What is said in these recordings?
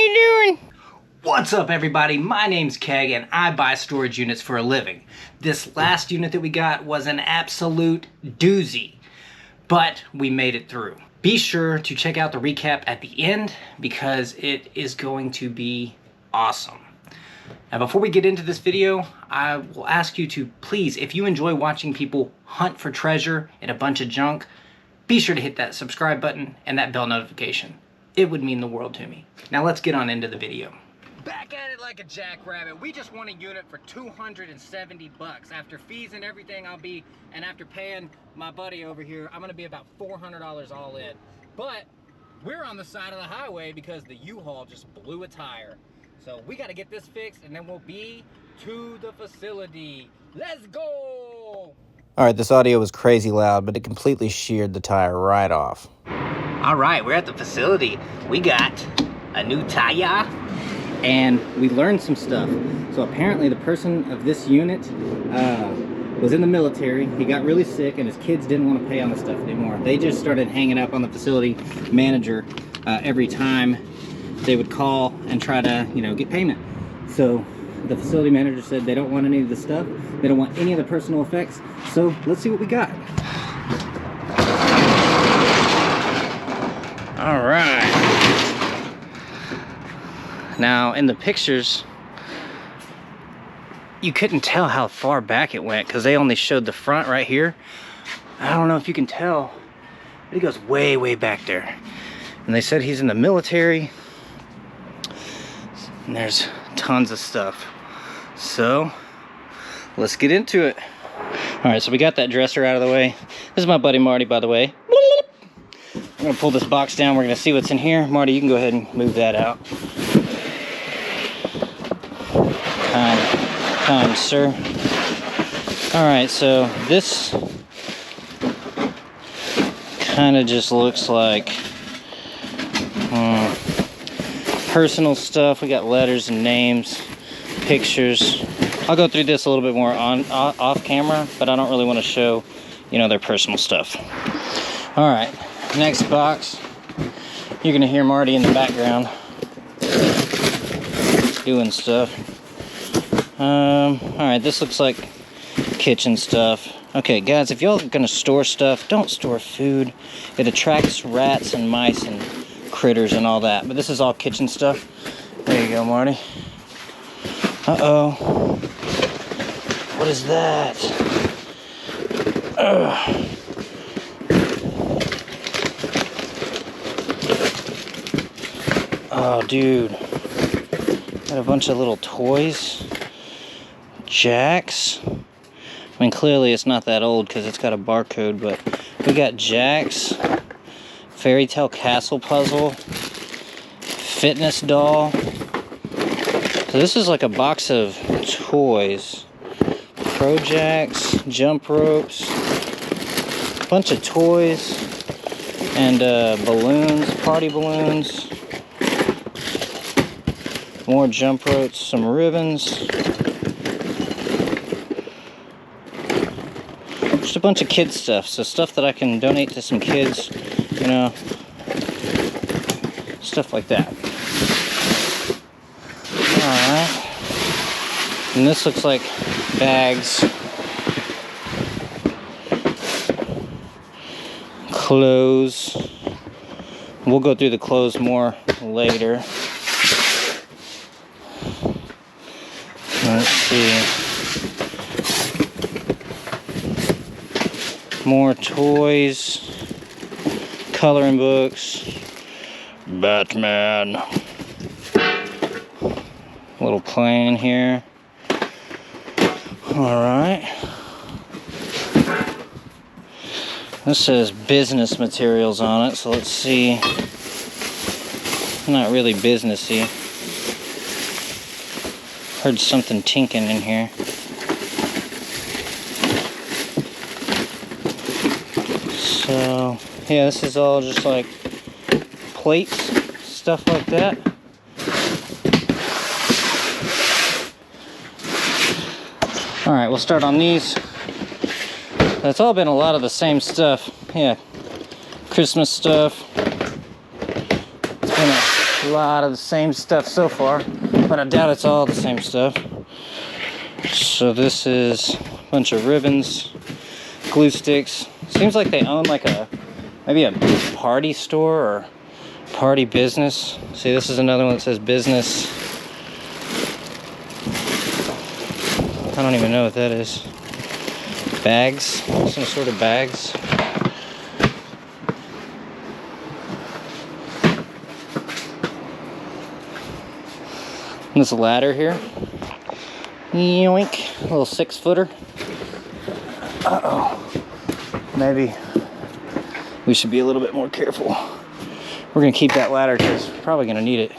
you doing? What's up, everybody? My name's Keg, and I buy storage units for a living. This last unit that we got was an absolute doozy, but we made it through. Be sure to check out the recap at the end because it is going to be awesome. Now, before we get into this video, I will ask you to please, if you enjoy watching people hunt for treasure and a bunch of junk, be sure to hit that subscribe button and that bell notification. It would mean the world to me. Now let's get on into the video. Back at it like a jackrabbit. We just won a unit for 270 bucks. After fees and everything, and after paying my buddy over here, I'm gonna be about $400 all in. But we're on the side of the highway because the U-Haul just blew a tire. So we gotta get this fixed and then we'll be to the facility. Let's go! Alright, this audio was crazy loud, but it completely sheared the tire right off. Alright, we're at the facility. We got a new tire and we learned some stuff. So apparently the person of this unit was in the military. He got really sick and his kids didn't want to pay on the stuff anymore. They just started hanging up on the facility manager every time they would call and try to, get payment. So the facility manager said they don't want any of the stuff. They don't want any of the personal effects. So let's see what we got. All right. Now in the pictures, you couldn't tell how far back it went because they only showed the front right here. I don't know if you can tell, but it goes way, way back there. And they said he's in the military. And there's tons of stuff. So let's get into it. All right, so we got that dresser out of the way. This is my buddy Marty, by the way. I'm gonna pull this box down. We're gonna see what's in here. Marty, you can go ahead and move that out. Kind sir. All right, so this kind of just looks like personal stuff. We got letters and names, pictures. I'll go through this a little bit more off camera, but I don't really want to show, their personal stuff. All right, next box. You're gonna hear Marty in the background doing stuff. All right, this looks like kitchen stuff. Okay, guys, if y'all are gonna store stuff, don't store food. It attracts rats and mice and critters and all that. But this is all kitchen stuff. There you go, Marty. Uh-oh. What is that? Ugh. Oh, dude. Got a bunch of little toys. Jacks. I mean, clearly it's not that old because it's got a barcode, but we got jacks. Fairy tale castle puzzle. Fitness doll. So this is like a box of toys. Pro jacks, jump ropes, a bunch of toys, and balloons, party balloons. More jump ropes, some ribbons. Just a bunch of kids stuff. So stuff that I can donate to some kids, stuff like that. Alright. And this looks like bags. Clothes. We'll go through the clothes more later. Let's see. More toys. Coloring books. Batman. Little plane here. Alright. This says business materials on it, so let's see. Not really businessy. Heard something tinking in here. So, yeah, this is all just like plates, stuff like that. Alright, we'll start on these. That's all been a lot of the same stuff. Yeah, Christmas stuff. It's been a A lot of the same stuff so far, but I doubt it's all the same stuff. So this is a bunch of ribbons, glue sticks. Seems like they own like maybe a party store or party business. See, this is another one that says business. I don't even know what that is. Bags, some sort of bags. And this ladder here. Yoink, a little 6-footer. Uh-oh. Maybe we should be a little bit more careful. We're gonna keep that ladder because we're probably gonna need it.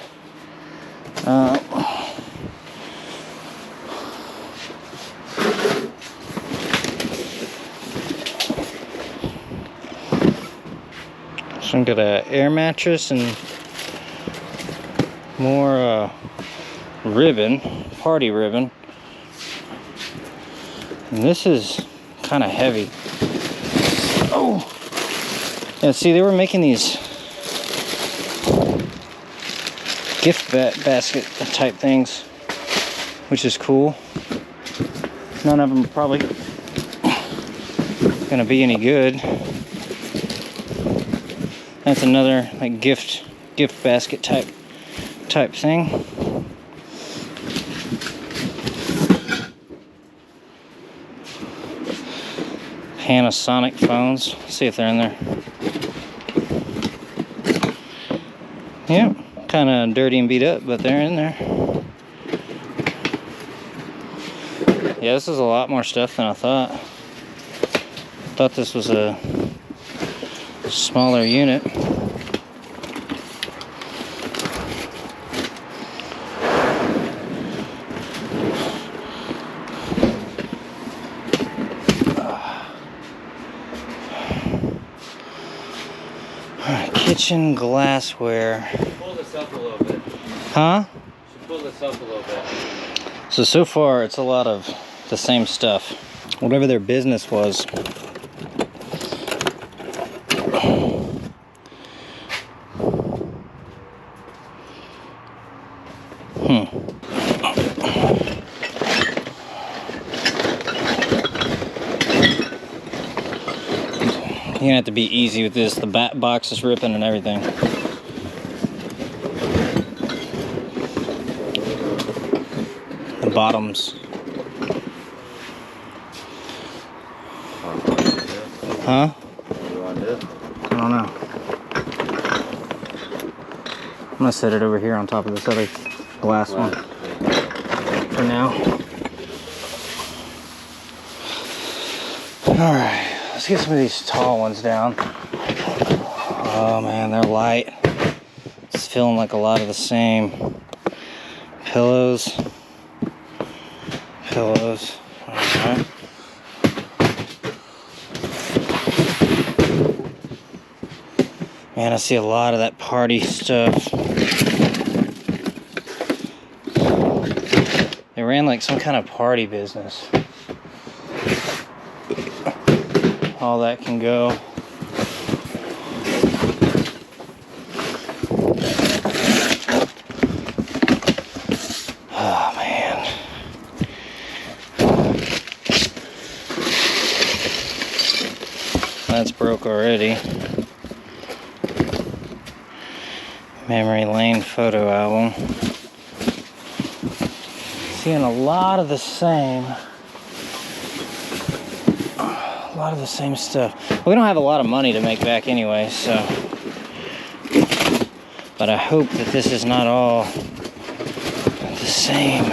So I've got an air mattress and more ribbon, party ribbon. And this is kind of heavy. Oh! Yeah, see, they were making these gift basket type things, which is cool. None of them are probably gonna be any good. That's another like gift basket type thing. Panasonic phones. Let's see if they're in there. Yep, kind of dirty and beat up, but they're in there. Yeah, this is a lot more stuff than I thought. Thought this was a smaller unit. Kitchen glassware. Pull this up a little bit. Huh? Should pull this up a little bit. So far it's a lot of the same stuff. Whatever their business was. You're gonna have to be easy with this. The back box is ripping and everything. The bottoms. Huh? What do you want to do? I don't know. I'm gonna set it over here on top of this other glass one for now. Alright. Let's get some of these tall ones down. Oh man, they're light. It's feeling like a lot of the same. Pillows. Alright. Man, I see a lot of that party stuff. They ran like some kind of party business. All that can go. Oh man. That's broke already. Memory lane photo album. Seeing a lot of the same. A lot of the same stuff. We don't have a lot of money to make back anyway, so. But I hope that this is not all the same.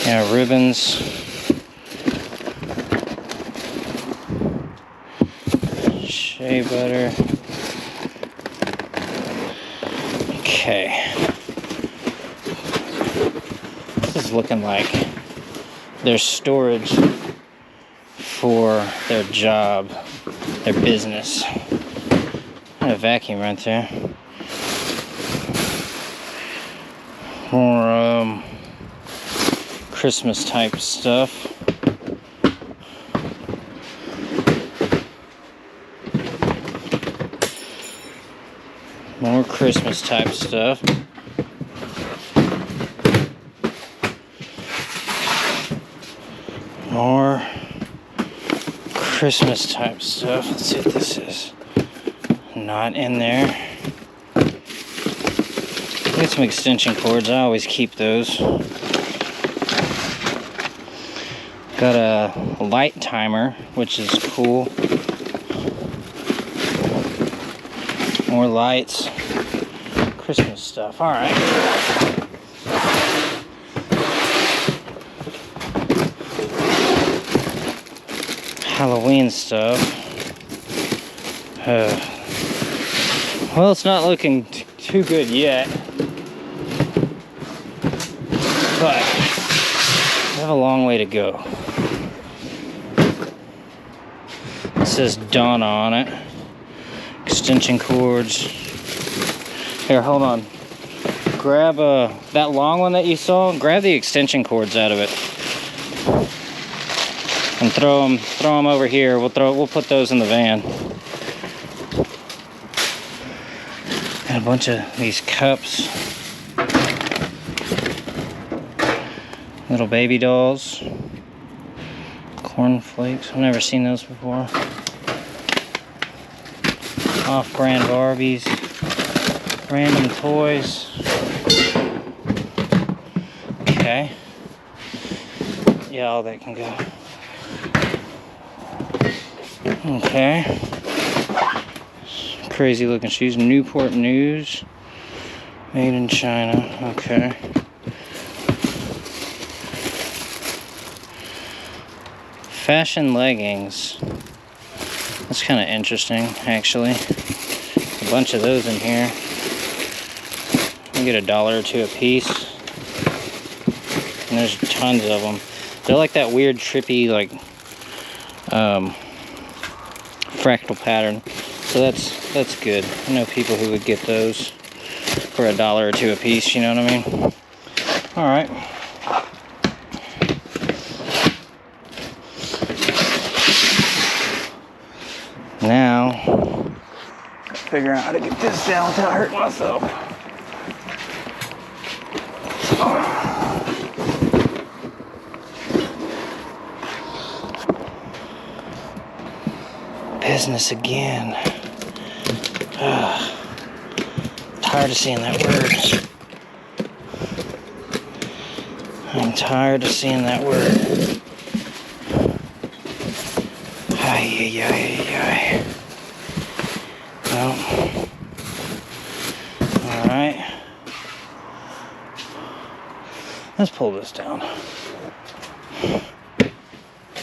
Yeah, ribbons. Shea butter. Okay. This is looking like their storage for their job, their business. And a vacuum right there. More Christmas type stuff. More Christmas type stuff. More Christmas type stuff. Let's see what this is. Not in there. Get some extension cords. I always keep those. Got a light timer, which is cool. More lights. Christmas stuff. Alright. Halloween stuff. Well, it's not looking too good yet. But we have a long way to go. It says Donna on it. Extension cords. Here, hold on. Grab that long one that you saw. Grab the extension cords out of it, and throw them over here. We'll put those in the van. Got a bunch of these cups. Little baby dolls. Corn flakes. I've never seen those before. Off-brand Barbies. Random toys. Okay. Yeah, all that can go. Okay. Crazy looking shoes. Newport News. Made in China. Okay. Fashion leggings. That's kind of interesting, actually. A bunch of those in here. You get $1 or $2 a piece. And there's tons of them. They're like that weird, trippy, like, fractal pattern. So that's good. I know people who would get those for $1 or $2 a piece, you know what I mean? Alright. Now, figure out how to get this down without hurting myself. Business again. Tired of seeing that word. I'm tired of seeing that word. Ay, ay, ay, ay. Well, alright. Let's pull this down.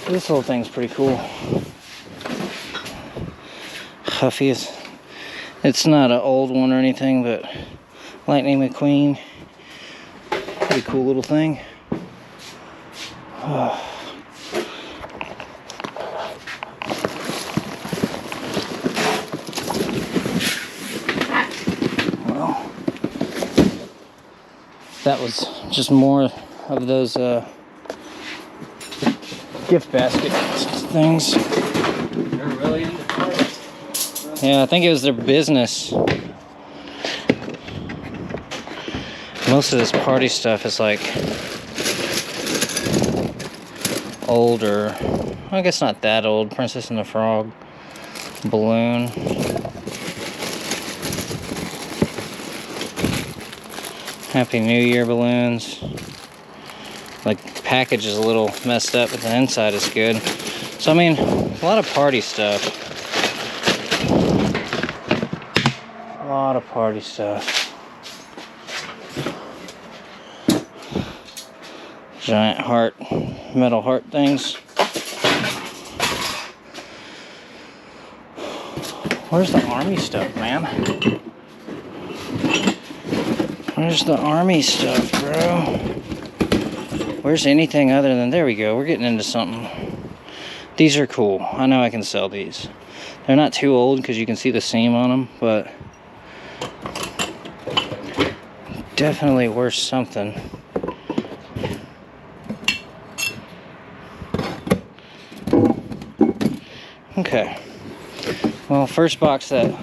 This whole thing's pretty cool. Huffy is, it's not an old one or anything, but Lightning McQueen. Pretty cool little thing. Well, that was just more of those gift basket things. They're really into parties. Yeah, I think it was their business. Most of this party stuff is like older. I guess not that old. Princess and the Frog balloon. Happy New Year balloons. Like, package is a little messed up, but the inside is good. So I mean, a lot of party stuff. A lot of party stuff. Giant heart, metal heart things. Where's the army stuff, man? Where's the army stuff, bro? Where's anything other than... There we go. We're getting into something. These are cool. I know I can sell these. They're not too old because you can see the seam on them, but definitely worth something. Okay. Well, first box that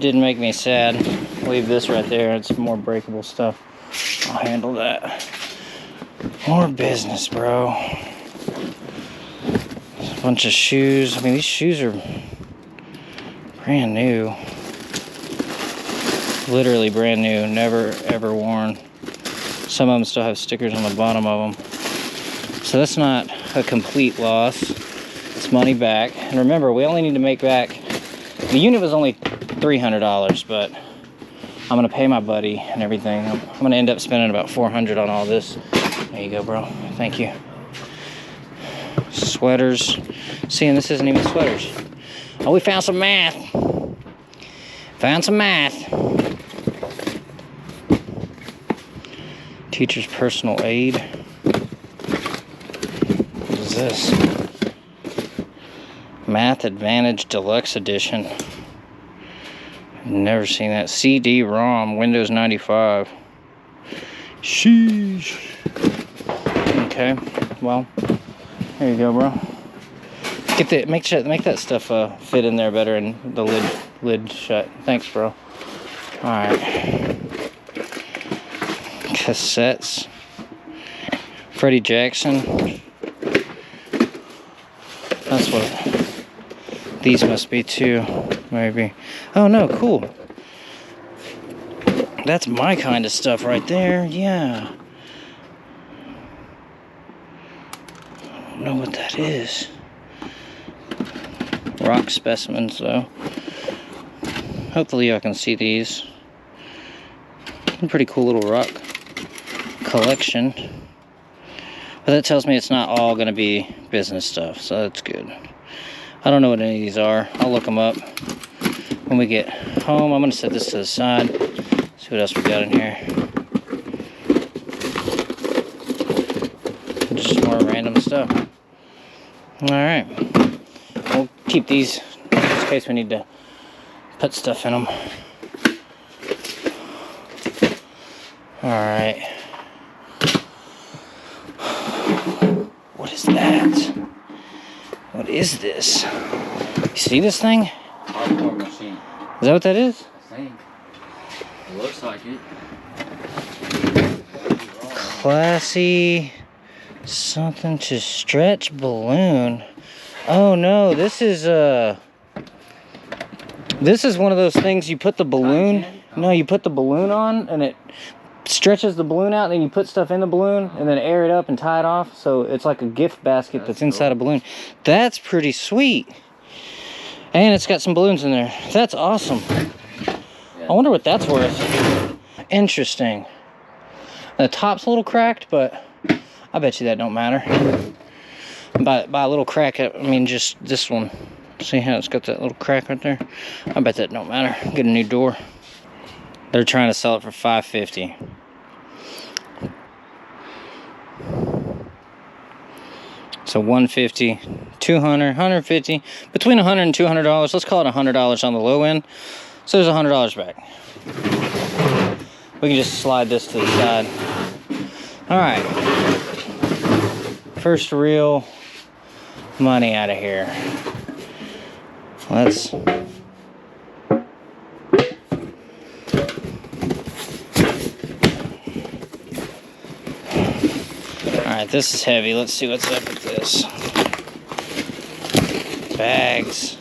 did make me sad leave this right there. It's more breakable stuff. I'll handle that. More business, bro. A bunch of shoes. I mean, these shoes are brand new. Literally brand new. Never, ever worn. Some of them still have stickers on the bottom of them. So that's not a complete loss. It's money back. And remember, we only need to make back... The unit was only $300, but I'm gonna pay my buddy and everything. I'm gonna end up spending about $400 on all this. There you go, bro. Thank you. Sweaters. See, and this isn't even sweaters. Oh, we found some math. Found some math. Teacher's personal aid. What is this? Math Advantage Deluxe Edition. Never seen that. CD-ROM, Windows 95. Sheesh. Okay, well, there you go, bro. Get that, make that stuff fit in there better and the lid shut. Thanks, bro. All right. Cassettes. Freddie Jackson. That's what these must be too, maybe. Oh no, cool. That's my kind of stuff right there. Yeah. I don't know what that is. Rock specimens, though. Hopefully y'all can see these. A pretty cool little rock collection. But that tells me it's not all going to be business stuff, so that's good. I don't know what any of these are. I'll look them up when we get home. I'm going to set this to the side. See what else we got in here. Just more random stuff. Alright. We'll keep these in case we need to put stuff in them. Alright. What is that? What is this? You see this thing? Popcorn machine. Is that what that is? I think. It looks like it. Classy something to stretch balloon. Oh no, this is one of those things you put the balloon. No, you put the balloon on and it stretches the balloon out, and then you put stuff in the balloon and then air it up and tie it off, so it's like a gift basket that's inside a balloon. That's pretty sweet. And it's got some balloons in there. That's awesome. I wonder what that's worth. Interesting. The top's a little cracked, but I bet you that don't matter. By a little crack, I mean just this one. See how it's got that little crack right there? I bet that don't matter. Get a new door. They're trying to sell it for $550. So $150, $200, $150, between $100 and $200. Let's call it $100 on the low end. So there's $100 back. We can just slide this to the side. All right. First real money out of here. Let's. Alright, this is heavy. Let's see what's up with this. Bags.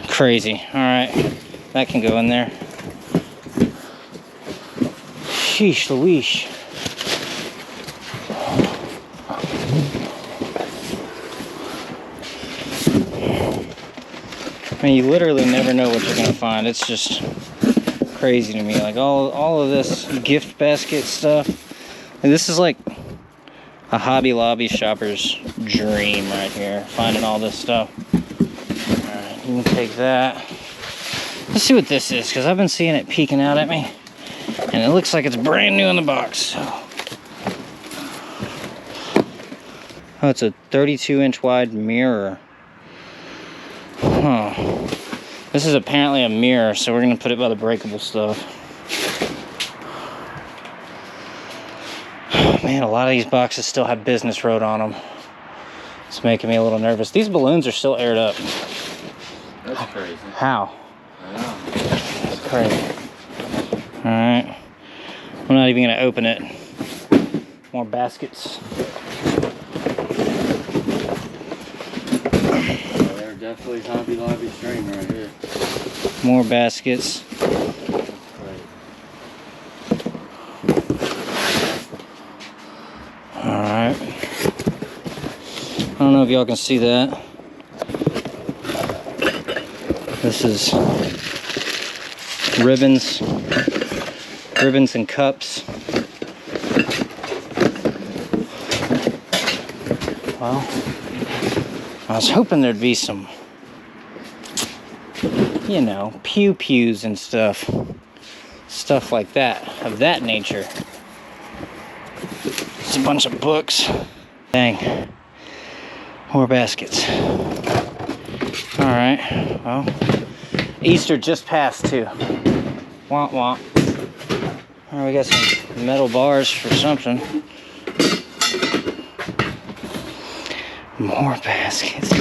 Crazy. Alright, that can go in there. Sheesh Louise. I mean, you literally never know what you're going to find. It's just crazy to me. Like all of this gift basket stuff. And this is like a Hobby Lobby shopper's dream right here. Finding all this stuff. Alright, you can take that. Let's see what this is, because I've been seeing it peeking out at me. And it looks like it's brand new in the box. So. Oh, it's a 32-inch wide mirror. Huh. This is apparently a mirror, so we're going to put it by the breakable stuff. Man, a lot of these boxes still have business wrote on them. It's making me a little nervous. These balloons are still aired up. That's crazy. How? I know. That's crazy. Alright. I'm not even going to open it. More baskets. Oh, they're definitely Hobby Lobby string right here. More baskets. Alright. I don't know if y'all can see that. This is ribbons. Ribbons and cups. Well, I was hoping there'd be some, you know, pew-pews and stuff. Stuff like that, of that nature. Just a bunch of books. Dang. More baskets. Alright, well, Easter just passed too. Womp womp. Alright, we got some metal bars for something. More baskets.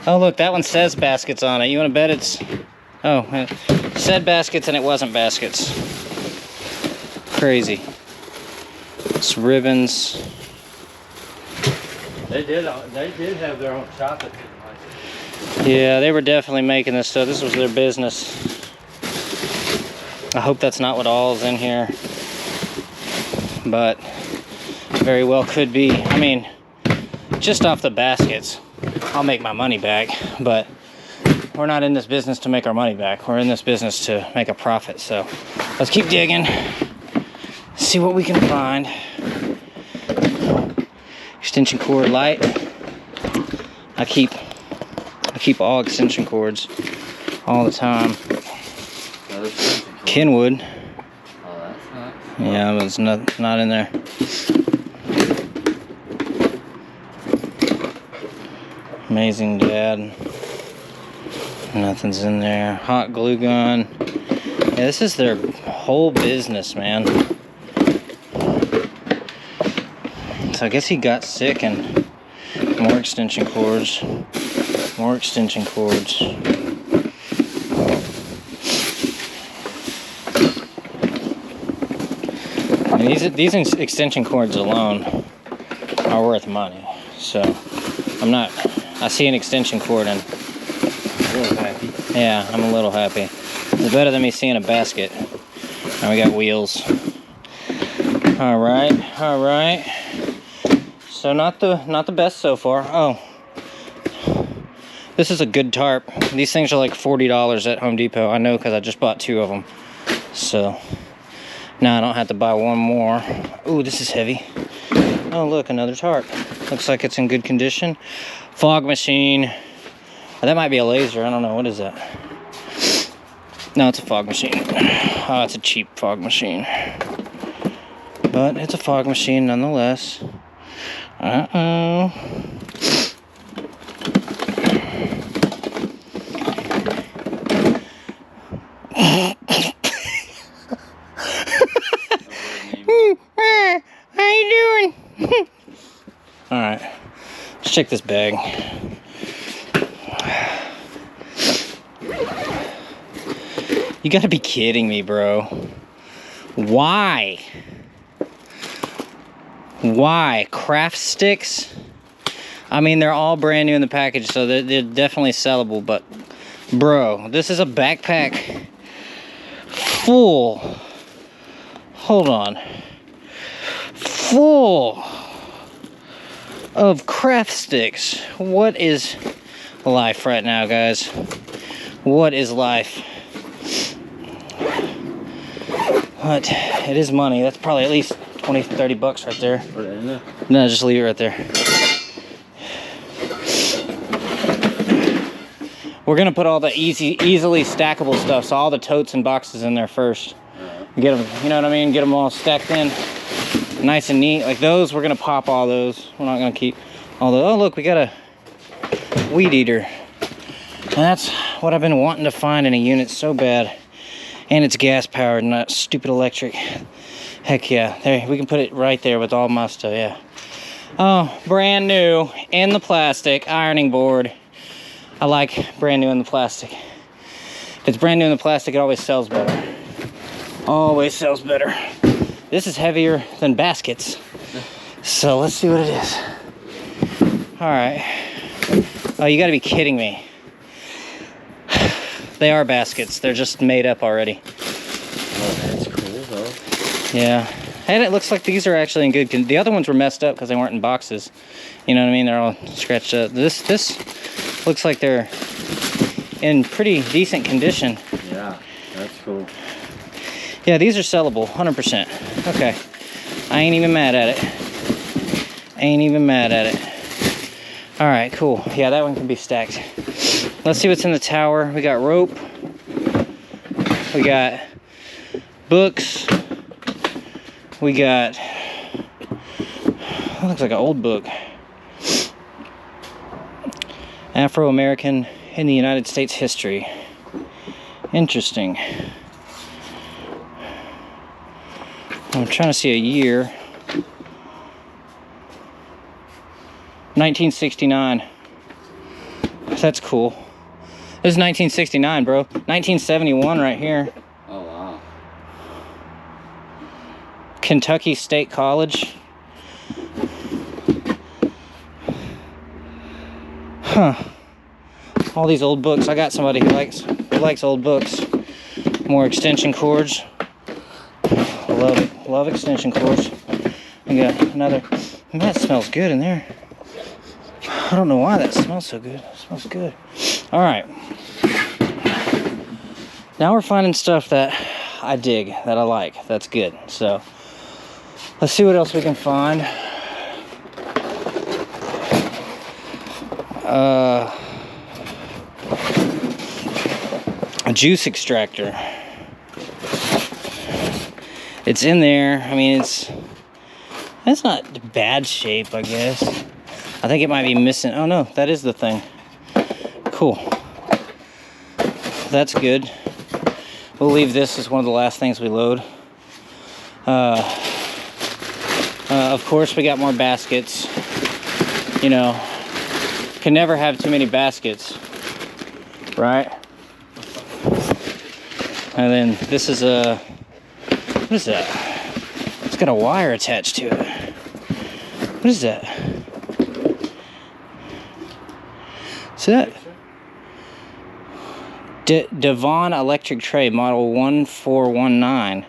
Oh look, that one says baskets on it. You wanna bet it's... Oh, it said baskets and it wasn't baskets. Crazy. It's ribbons. They did have their own shop at the Yeah, they were definitely making this stuff. This was their business. I hope that's not what all is in here. But very well could be. I mean, just off the baskets, I'll make my money back. But we're not in this business to make our money back. We're in this business to make a profit. So let's keep digging. See what we can find. Extension cord light. I keep all extension cords all the time. Kenwood. Oh, that's nice. Yeah, but it's not in there. Amazing Dad. Nothing's in there. Hot glue gun. Yeah, this is their whole business, man. So I guess he got sick and more extension cords. More extension cords. And these extension cords alone are worth money. So I see an extension cord and A little happy. yeah, I'm a little happy. It's better than me seeing a basket. And we got wheels. Alright. So not the best so far. Oh. This is a good tarp. These things are like $40 at Home Depot. I know because I just bought 2 of them. So now I don't have to buy one more. Ooh, this is heavy. Oh, look, another tarp. Looks like it's in good condition. Fog machine. Oh, that might be a laser. I don't know. What is that? No, it's a fog machine. Oh, it's a cheap fog machine. But it's a fog machine nonetheless. Uh-oh. How you doing? Alright. Let's check this bag. You gotta be kidding me, bro. Why? Why? Craft sticks? I mean, they're all brand new in the package, so they're definitely sellable, but bro, this is a backpack full. Hold on. Full of craft sticks. What is life right now, guys? What is life? But it is money. That's probably at least 20, 30 bucks right there. Put it in there. No, just leave it right there. We're gonna put all the easily stackable stuff, so all the totes and boxes in there first. Get them, you know what I mean? Get them all stacked in, nice and neat. Like those, we're gonna pop all those. We're not gonna keep all those. Oh look, we got a weed eater. And that's what I've been wanting to find in a unit so bad. And it's gas powered, not stupid electric. Heck yeah. There, we can put it right there with all my stuff, yeah. Oh, brand new in the plastic ironing board. I like brand new in the plastic. If it's brand new in the plastic, it always sells better. Always sells better. This is heavier than baskets. So let's see what it is. All right. Oh, you gotta be kidding me. They are baskets. They're just made up already. Oh, that's cool though. Yeah. And it looks like these are actually in good condition. The other ones were messed up because they weren't in boxes. You know what I mean? They're all scratched up. This looks like they're in pretty decent condition. Yeah, that's cool. Yeah, these are sellable, 100%. Okay. I ain't even mad at it. Ain't even mad at it. All right, cool. Yeah, that one can be stacked. Let's see what's in the tower. We got rope. We got books. We got, that looks like an old book. Afro-American in the United States history. Interesting. I'm trying to see a year. 1969. That's cool. This is 1969, bro. 1971 right here. Oh wow. Kentucky State College. Huh. All these old books. I got somebody who likes old books. More extension cords. Love it. Love extension cords. We got another. Man, that smells good in there. I don't know why that smells so good. It smells good. All right. Now we're finding stuff that I dig, that I like. That's good. So let's see what else we can find. A juice extractor. It's in there. I mean, it's not bad shape, I guess. I think it might be missing. Oh no, that is the thing. Cool. That's good. We'll leave this as one of the last things we load. Of course, we got more baskets. You know, can never have too many baskets, right? And then this is a, what is that? It's got a wire attached to it. What is that? Is that Devon electric tray model 1419?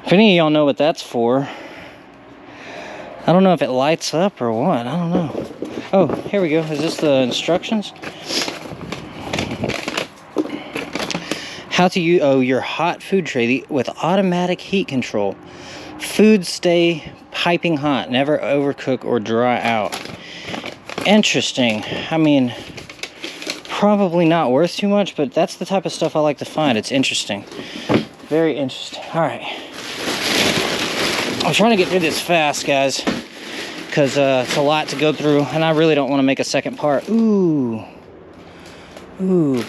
If any of y'all know what that's for, I don't know if it lights up or what. I don't know. Oh, here we go. Is this the instructions? How to use your hot food tray with automatic heat control. Food stay piping hot, never overcook or dry out. Interesting. I mean, probably not worth too much, but that's the type of stuff I like to find. It's interesting. Very interesting. All right. I'm trying to get through this fast, guys, because it's a lot to go through, and I really don't want to make a second part. Ooh,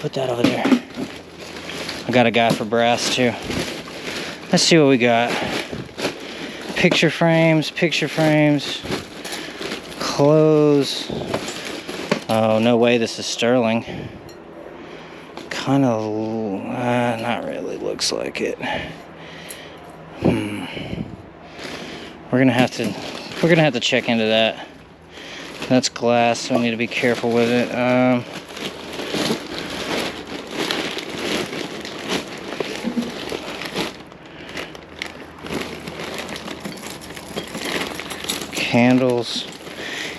put that over there. I got a guy for brass too. Let's see what we got. Picture frames, clothes. Oh, no way this is sterling. Kind of, not really, looks like it. We're gonna have to check into that. That's glass, so we need to be careful with it.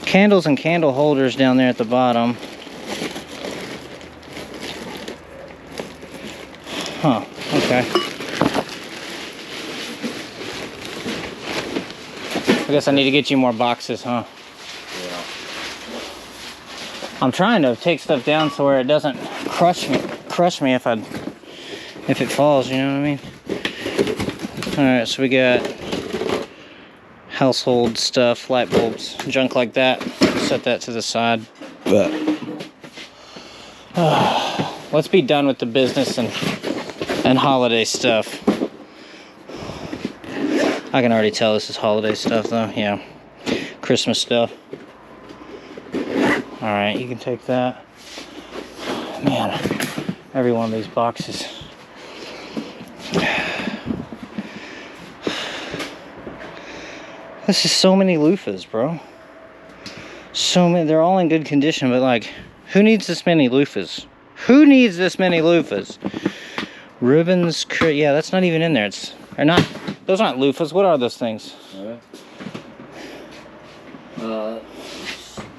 Candles and candle holders down there at the bottom. Huh, okay. I guess I need to get you more boxes, huh? Yeah. I'm trying to take stuff down so where it doesn't crush me if it falls, you know what I mean? Alright, so we got household stuff, light bulbs, junk like that. Set that to the side. But let's be done with the business and holiday stuff. I can already tell this is holiday stuff though. Yeah, Christmas stuff. All right, you can take that. Man, every one of these boxes. This is so many loofahs, bro. So many. They're all in good condition, but like, who needs this many loofahs? Who needs this many loofahs? Ribbons, yeah, that's not even in there. They're not. Those aren't loofahs. What are those things?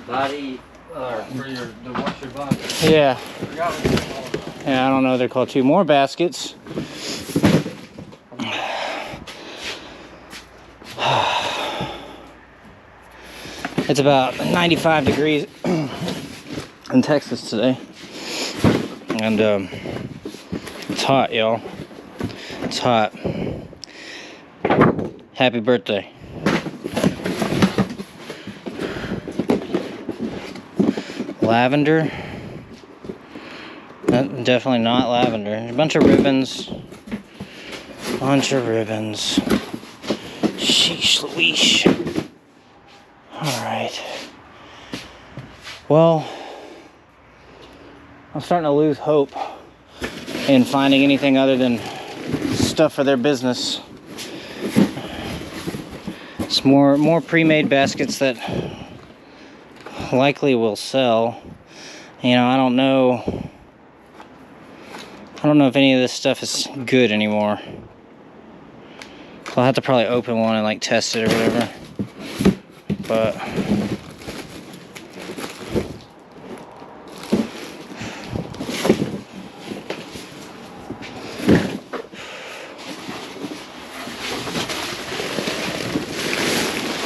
Body, for to wash your body. Yeah. I forgot what they're called. Yeah, I don't know. They're called two more baskets. It's about 95 degrees in Texas today, and it's hot, y'all. It's hot. Happy birthday. Lavender. Definitely not lavender. A bunch of ribbons. Bunch of ribbons. Sheesh Louise. Alright. Well, I'm starting to lose hope in finding anything other than stuff for their business. It's more pre-made baskets that likely will sell. You know, I don't know if any of this stuff is good anymore. I'll have to probably open one and like test it or whatever. But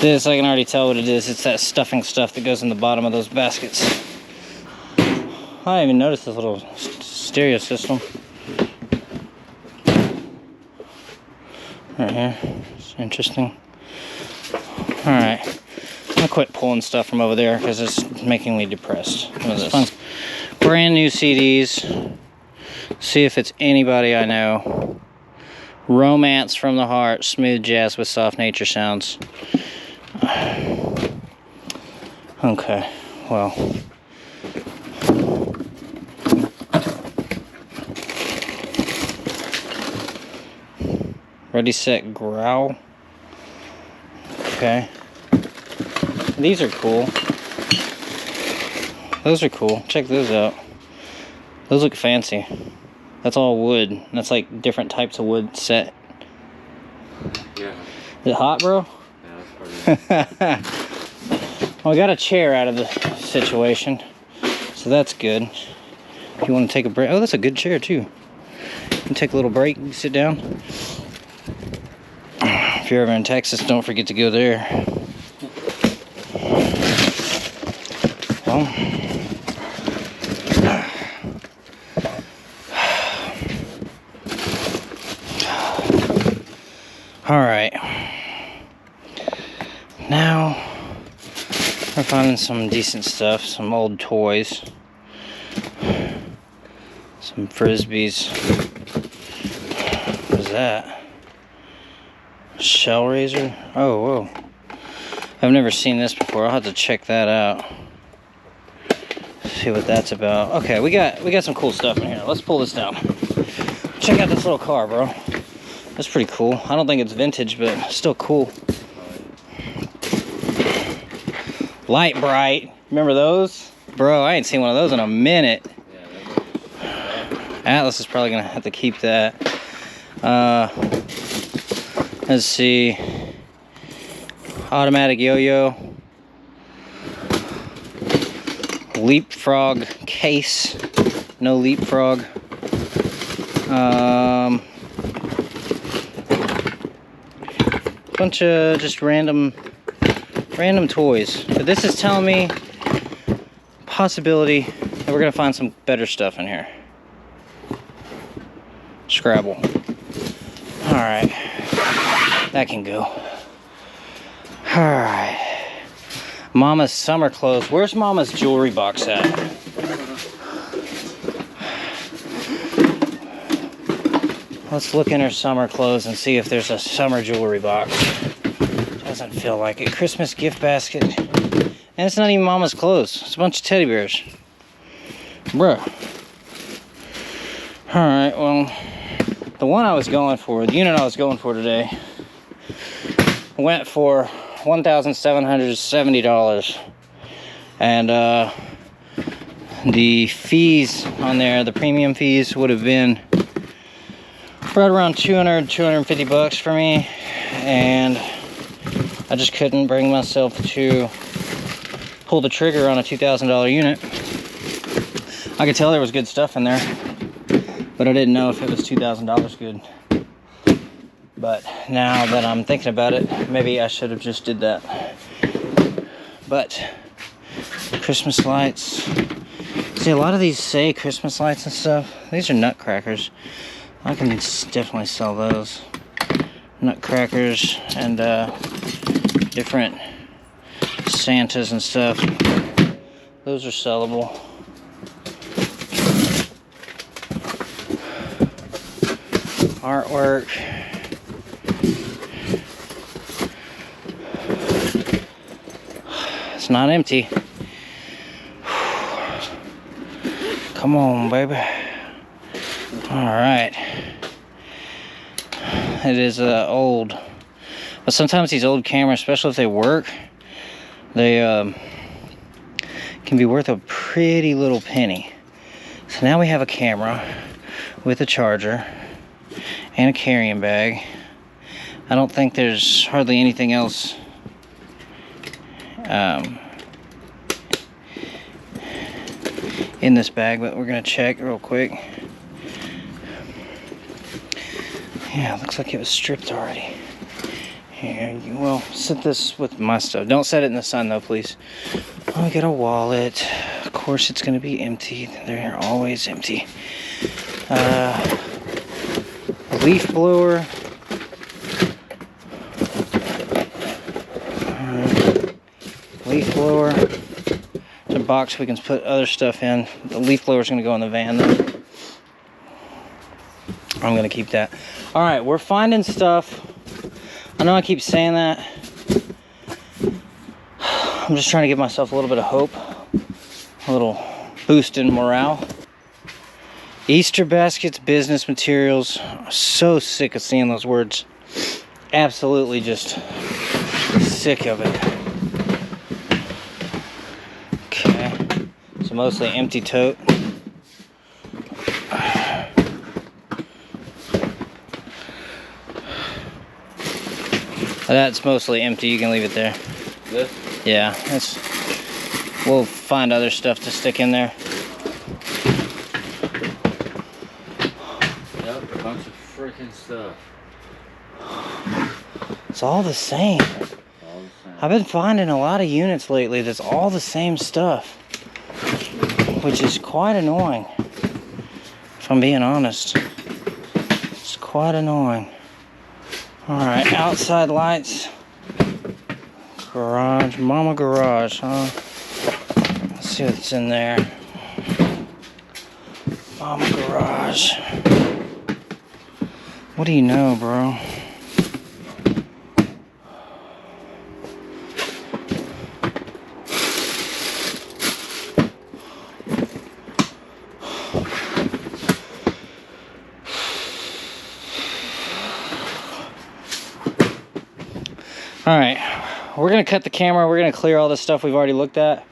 this, I can already tell what it is. It's that stuffing stuff that goes in the bottom of those baskets. I didn't even notice this little stereo system right here. It's interesting. All right, I'm gonna quit pulling stuff from over there because it's making me depressed. What is this? Brand new CDs. See if it's anybody I know. Romance from the Heart, smooth jazz with soft nature sounds. Okay, well. Ready, set, growl. Okay. These are cool. Those are cool. Check those out. Those look fancy. That's all wood. That's like different types of wood set. Yeah. Is it hot, bro? Yeah, that's pretty. Well, I got a chair out of the situation, so that's good. If you want to take a break, oh, that's a good chair too. You can take a little break, you sit down. If you're ever in Texas, don't forget to go there. Well, all right. Now we're finding some decent stuff, some old toys, some frisbees. What is that? Shell razor? Oh, whoa. I've never seen this before. I'll have to check that out. See what that's about. Okay, we got some cool stuff in here. Let's pull this down. Check out this little car, bro. That's pretty cool. I don't think it's vintage, but still cool. Light Bright. Remember those? Bro, I ain't seen one of those in a minute. Atlas is probably gonna have to keep that. Let's see. Automatic yo-yo. Leapfrog case. No leapfrog. Bunch of just random toys. But this is telling me possibility that we're gonna find some better stuff in here. Scrabble. Alright. That can go. Alright. Mama's summer clothes. Where's Mama's jewelry box at? Let's look in her summer clothes and see if there's a summer jewelry box. Doesn't feel like it. Christmas gift basket. And it's not even Mama's clothes. It's a bunch of teddy bears. Bruh. Alright, well, the one I was going for, the unit I was going for today, went for $1,770. And the fees on there, the premium fees, would have been right around 250 bucks for me. And I just couldn't bring myself to pull the trigger on a $2,000 unit. I could tell there was good stuff in there, but I didn't know if it was $2,000 good. But now that I'm thinking about it, maybe I should have just did that. But Christmas lights. See, a lot of these say Christmas lights and stuff. These are nutcrackers. I can definitely sell those. Nutcrackers and different Santas and stuff. Those are sellable. Artwork. It's not empty. Come on, baby. Alright. It is old. But sometimes these old cameras, especially if they work, they can be worth a pretty little penny. So now we have a camera with a charger and a carrying bag. I don't think there's hardly anything else in this bag, but we're gonna check real quick. Yeah, it looks like it was stripped already. Here, well, set this with my stuff. Don't set it in the sun though, please. I'll get a wallet. Of course it's gonna be empty. They're always empty. A leaf blower. Leaf blower. It's a box we can put other stuff in. The leaf blower is going to go in the van though. I'm going to keep that. Alright, we're finding stuff. I know I keep saying that. I'm just trying to give myself a little bit of hope. A little boost in morale. Easter baskets, business materials. I'm so sick of seeing those words. Absolutely just sick of it. Okay. So mostly empty tote. That's mostly empty. You can leave it there. This? Yeah, we'll find other stuff to stick in there. Yep, a bunch of freaking stuff. It's all the same. All the same. I've been finding a lot of units lately that's all the same stuff, which is quite annoying, if I'm being honest. It's quite annoying. Alright, outside lights. Garage, mama garage, huh? Let's see what's in there. Mama garage. What do you know, bro? Alright, we're going to cut the camera. We're going to clear all this stuff we've already looked at,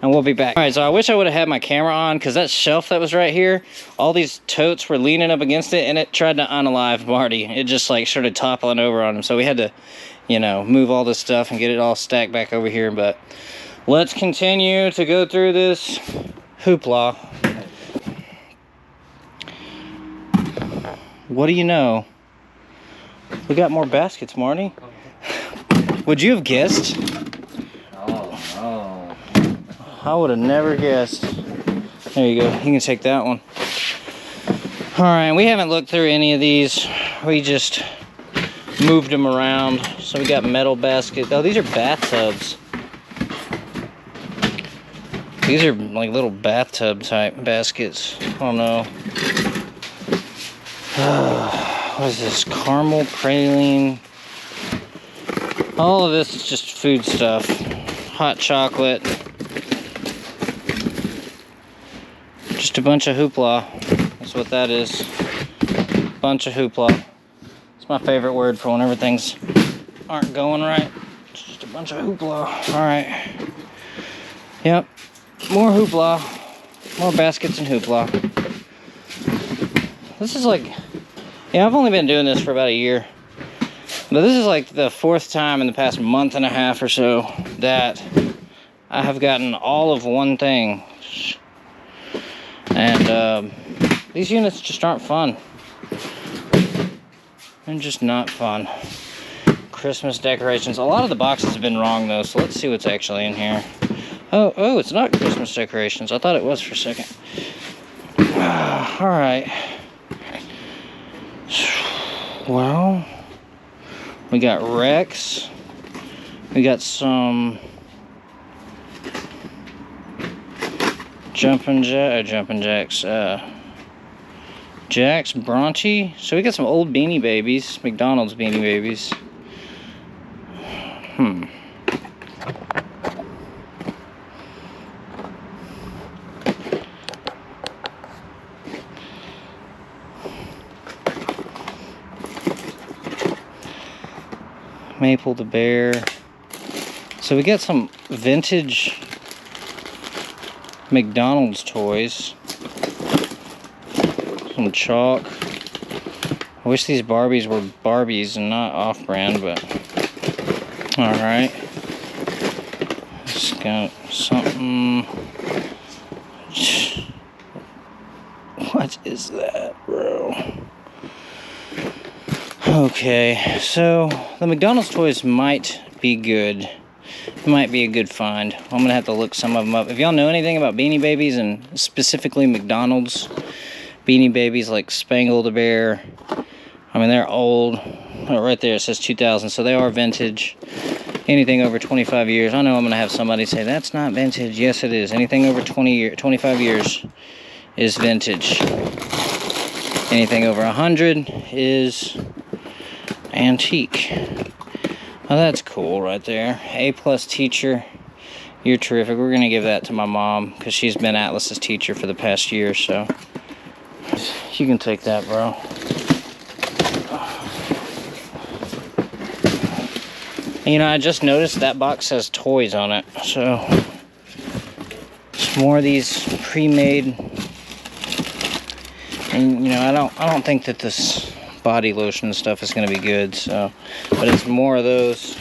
and we'll be back. Alright, so I wish I would have had my camera on, because that shelf that was right here, all these totes were leaning up against it, and it tried to unalive Marty. It just like started toppling over on him, so we had to, you know, move all this stuff and get it all stacked back over here. But let's continue to go through this hoopla. What do you know? We got more baskets, Marty. Would you have guessed? Oh, no. I would have never guessed. There you go. You can take that one. Alright, we haven't looked through any of these. We just moved them around. So we got metal baskets. Oh, these are bathtubs. These are like little bathtub type baskets. Oh no. What is this? Caramel praline. All of this is just food stuff. Hot chocolate. Just a bunch of hoopla. That's what that is. Bunch of hoopla. It's my favorite word for whenever things aren't going right. It's just a bunch of hoopla. Alright. Yep. More hoopla. More baskets and hoopla. This is like... Yeah, I've only been doing this for about a year. But this is like the 4th time in the past month and a half or so that I have gotten all of one thing. And these units just aren't fun. They're just not fun. Christmas decorations. A lot of the boxes have been wrong though, so let's see what's actually in here. Oh, it's not Christmas decorations. I thought it was for a second. Alright. Well, we got Rex. We got some jumping jacks. Jack's Bronchi. So we got some old Beanie Babies, McDonald's Beanie Babies. Maple the Bear. So we got some vintage McDonald's toys. Some chalk. I wish these Barbies were Barbies and not off-brand, but alright. Just got something. What is that, bro? Okay, so the McDonald's toys might be good. It might be a good find. I'm gonna have to look some of them up. If y'all know anything about Beanie Babies, and specifically McDonald's Beanie Babies like Spangle the Bear, I mean, they're old. Oh, right there it says 2000, so they are vintage. Anything over 25 years. I know I'm gonna have somebody say, that's not vintage. Yes, it is. Anything over 25 years is vintage. Anything over 100 is antique. Oh, that's cool right there. A+ teacher. You're terrific. We're going to give that to my mom because she's been Atlas's teacher for the past year, so you can take that, bro. You know, I just noticed that box has toys on it, so some more of these pre-made. And you know, I don't think that this body lotion stuff is going to be good, so, but it's more of those.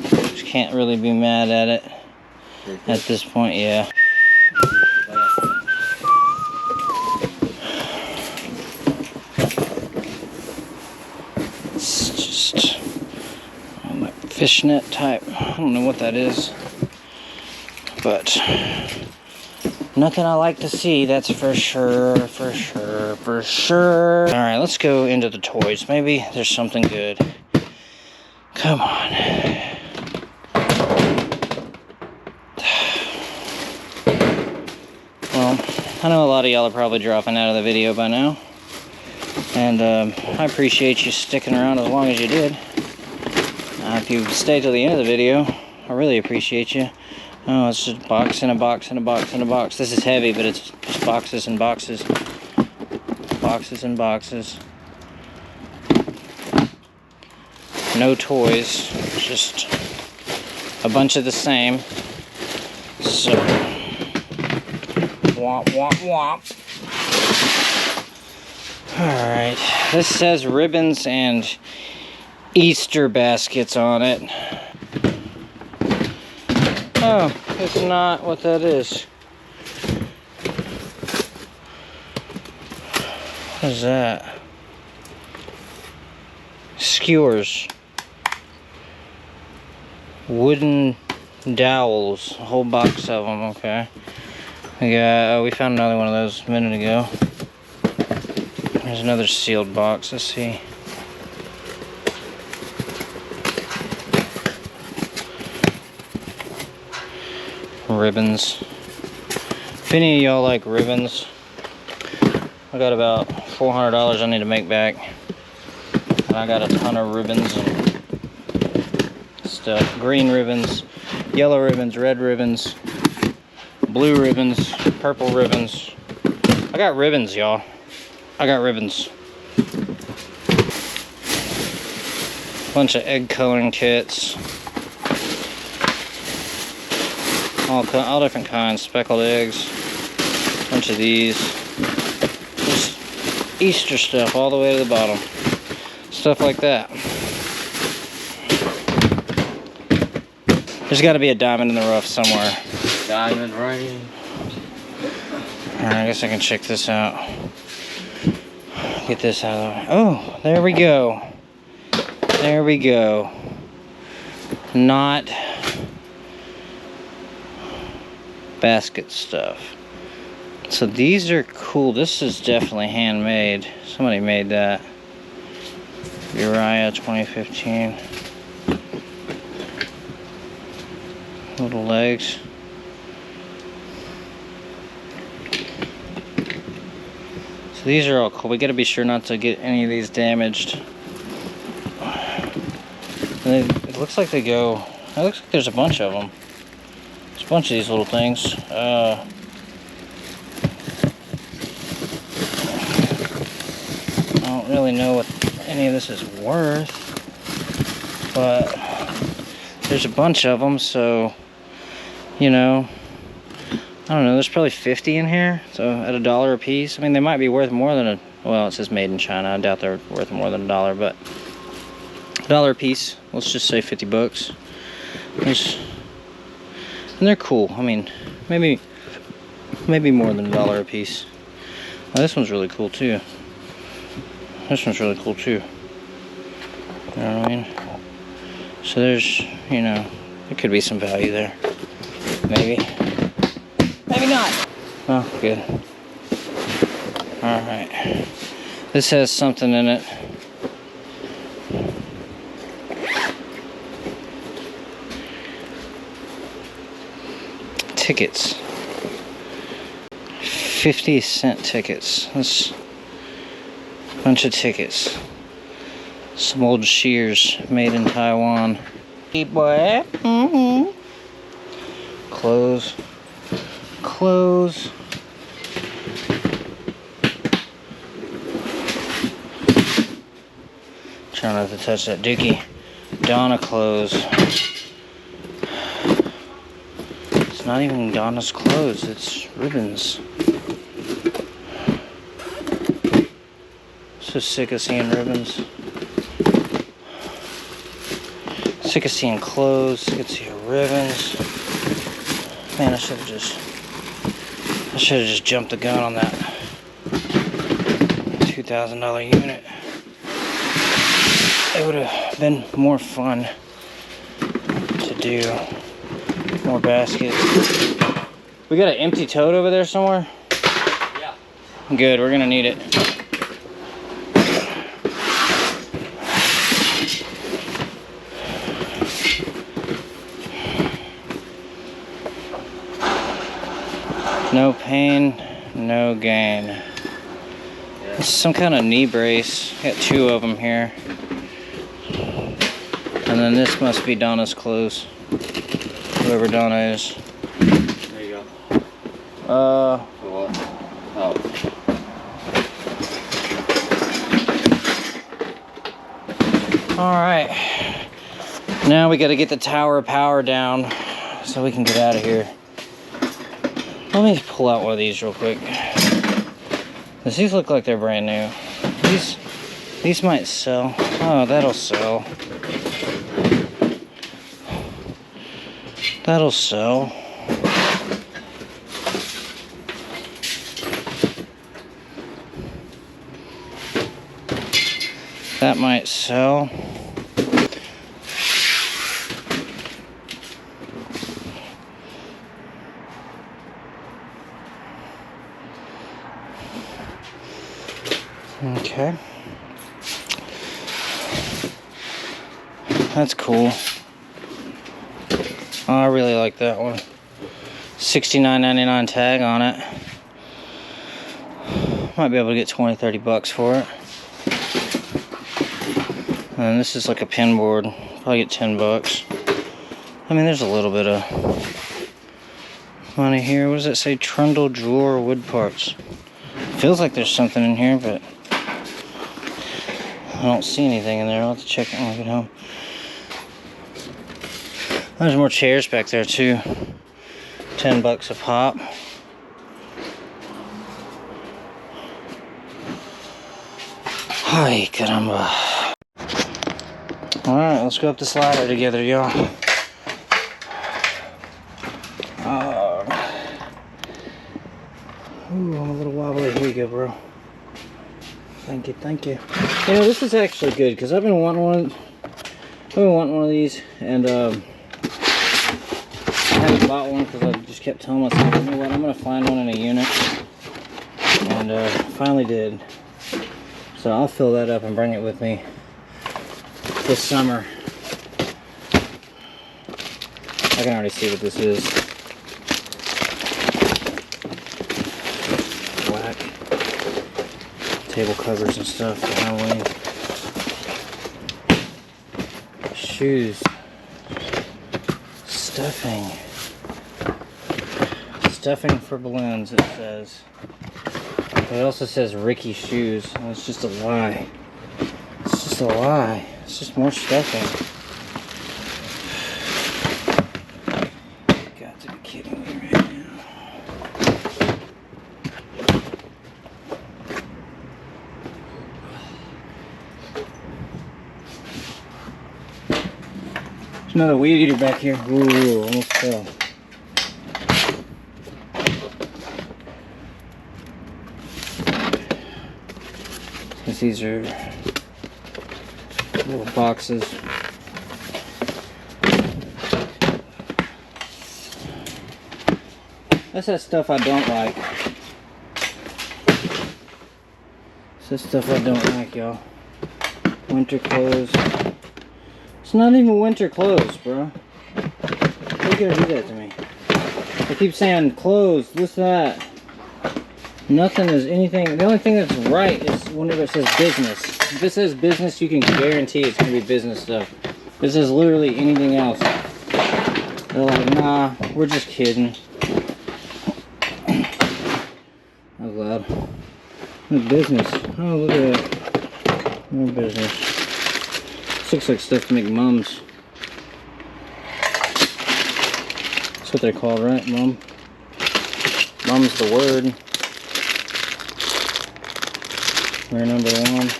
Just can't really be mad at it at this point. Yeah. It's just like fishnet type. I don't know what that is, but nothing I like to see, that's for sure, for sure. Alright, let's go into the toys. Maybe there's something good. Come on. Well, I know a lot of y'all are probably dropping out of the video by now. And I appreciate you sticking around as long as you did. If you stay till the end of the video, I really appreciate you. Oh, it's just a box and a box and a box and a box. This is heavy, but it's just boxes and boxes. Boxes and boxes. No toys. Just a bunch of the same. So, womp, womp, womp. Alright. This says ribbons and Easter baskets on it. Oh, it's not what that is. What is that? Skewers. Wooden dowels. A whole box of them, okay. We found another one of those a minute ago. There's another sealed box, let's see. Ribbons. If any of y'all like ribbons, I got about $400 I need to make back. And I got a ton of ribbons and stuff. Green ribbons, yellow ribbons, red ribbons, blue ribbons, purple ribbons. I got ribbons, y'all. I got ribbons. Bunch of egg coloring kits. All different kinds. Speckled eggs. Bunch of these. Just Easter stuff all the way to the bottom. Stuff like that. There's got to be a diamond in the rough somewhere. Diamond ring. Alright, I guess I can check this out. Get this out of the way. Oh, there we go. There we go. Not basket stuff. So these are cool. This is definitely handmade. Somebody made that. Uriah 2015. Little legs. So these are all cool. We gotta be sure not to get any of these damaged. And it looks like they go. It looks like there's a bunch of them. There's a bunch of these little things. I don't really know what any of this is worth, but there's a bunch of them, so you know, I don't know, there's probably 50 in here, so at $1 a piece. I mean, they might be worth more than well, it says made in China. I doubt they're worth more than $1, but $1 a piece, let's just say 50 bucks. And they're cool. I mean, maybe more than $1 a piece. Oh, this one's really cool too. This one's really cool too. You know what I mean? So there's, you know, there could be some value there. Maybe. Maybe not. Oh, good. Alright. This has something in it. Tickets. 50-cent tickets. That's a bunch of tickets. Some old shears made in Taiwan. Hey boy. Clothes. Clothes. Try not to touch that dookie. Donna clothes. It's not even Donna's clothes, it's ribbons. So sick of seeing ribbons. Sick of seeing clothes, sick of seeing ribbons. Man, I should have just jumped the gun on that $2,000 unit. It would have been more fun to do. More baskets. We got an empty tote over there somewhere? Yeah. Good, we're gonna need it. No pain, no gain. It's some kind of knee brace. Got 2 of them here. And then this must be Donna's clothes. Whoever Donna is. There you go. For what? Oh. Alright. Now we gotta get the tower of power down so we can get out of here. Let me pull out one of these real quick. Does these look like they're brand new? These might sell. Oh, that'll sell. That'll sell. That might sell. Okay. That's cool. Oh, I really like that one. $69.99 tag on it. Might be able to get 20, 30 bucks for it. And this is like a pin board. Probably get 10 bucks. I mean, there's a little bit of money here. What does it say? Trundle drawer wood parts. Feels like there's something in here, but I don't see anything in there. I'll have to check it when I get home. There's more chairs back there too. 10 bucks a pop. Hi, caramba. Alright, let's go up this ladder together, y'all. Ooh, I'm a little wobbly. Here you go, bro. Thank you, thank you. You know, this is actually good because I've been wanting one of these, and I haven't bought one because I just kept telling myself, you know what, I'm gonna find one in a unit, and finally did. So I'll fill that up and bring it with me this summer. I can already see what this is. Black table covers and stuff for Halloween. Shoes. Stuffing. Stuffing for balloons, it says. But it also says Ricky shoes, and it's just a lie. It's just a lie. It's just more stuffing. Got to be kidding me right now. There's another weed eater back here. Ooh, almost fell. These are little boxes. That's that stuff I don't like. That's that stuff I don't like, y'all. Winter clothes. It's not even winter clothes, bro. Why you gotta do that to me? I keep saying clothes, this, that. Nothing is anything. The only thing that's right is whenever it says business. If it says business, you can guarantee it's going to be business stuff. If it says literally anything else, they're like, nah, we're just kidding. That was loud. Business. Oh, look at that. More business. This looks like stuff to make mums. That's what they're called, right? Mum? Mum's the word. We're number 1.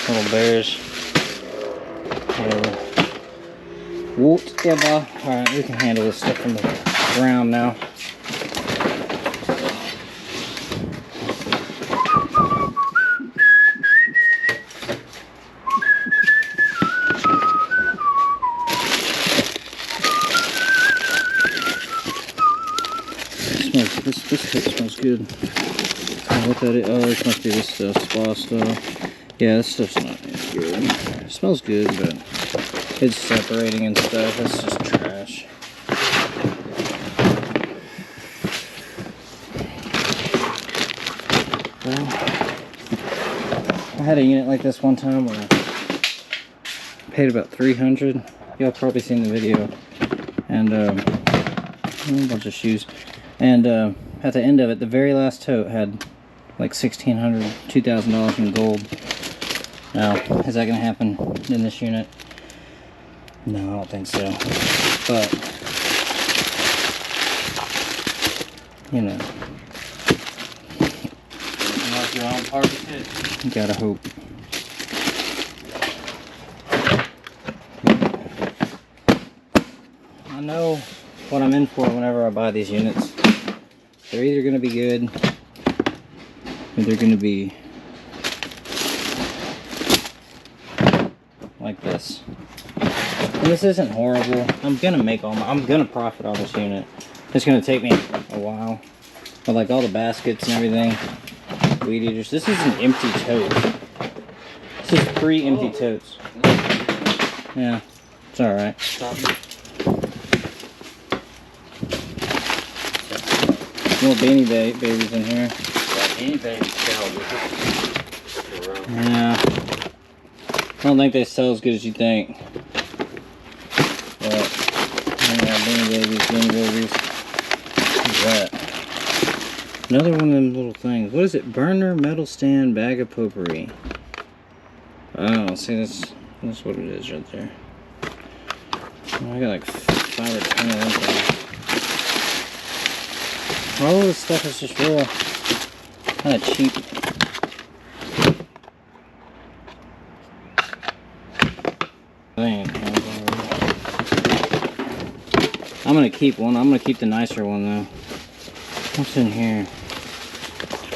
Little bears. Whatever. Alright, we can handle this stuff from the ground now. This tape smells good. What that is? Oh, this must be this stuff, spa stuff. Yeah, this stuff's not as good. It smells good, but it's separating and stuff. That's just trash. Well, I had a unit like this one time where I paid about $300. Y'all probably seen the video. And a bunch of shoes. And at the end of it, the very last tote had like $1,600, $2,000 in gold. Now, is that going to happen in this unit? No, I don't think so. But, you know. Unless your own party too. You gotta hope. I know what I'm in for whenever I buy these units. They're either going to be good, or they're going to be like this. And this isn't horrible. I'm going to make I'm going to profit on this unit. It's going to take me a while. But like all the baskets and everything, weed eaters. This is an empty tote. This is 3 empty totes. Yeah, it's alright. more beanie babies in here. Yeah, beanie babies sell. Yeah. I don't think they sell as good as you think. But, yeah, beanie babies. What's that? Another one of them little things. What is it? Burner, metal stand, bag of potpourri. Oh, see, that's what it is right there. Oh, I got like 5 or 10 of them things. All of this stuff is just real kind of cheap. I'm gonna keep one. I'm gonna keep the nicer one though. What's in here?